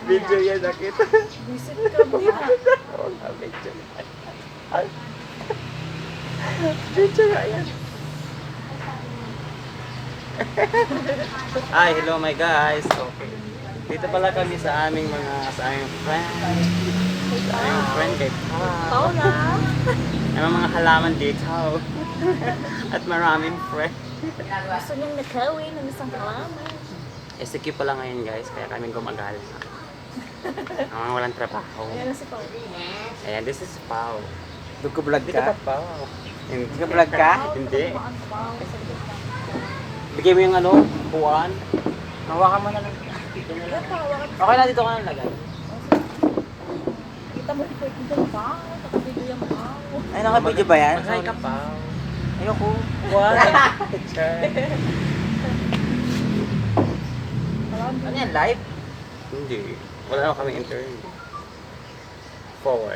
Video yan nakita. Visit ka ba? Oo nga, video. Ay. Video nga yan. Hi, hello my guys. Okay. Dito pala kami sa aming friend. Sa aming friend kay Paula. May mga halaman dito. At maraming friend. Gusto niyang nakawin ng isang kalaman. SQ pala ngayon guys, kaya kami gumagala. Ang mga walang trabaho. Ayan na si Paula. Ayan, this is Pao. Nagka-vlog Hindi ka? ka Pao. Hindi Nagka-vlog ka? Hindi. Baan pa ako sa gitna. Bigay mo yung ano, buwan. Hawakan mo na lang. Kaya tawagan. Okay na, dito ka na lagay. Kita mo yung pwede dyan pa. Nakabili yung ako. Ay, naka-video ba yan? Mag-hi ka Pao. Ayoko. What? Ano yan, live? Hindi. Wala na kami interview. Four.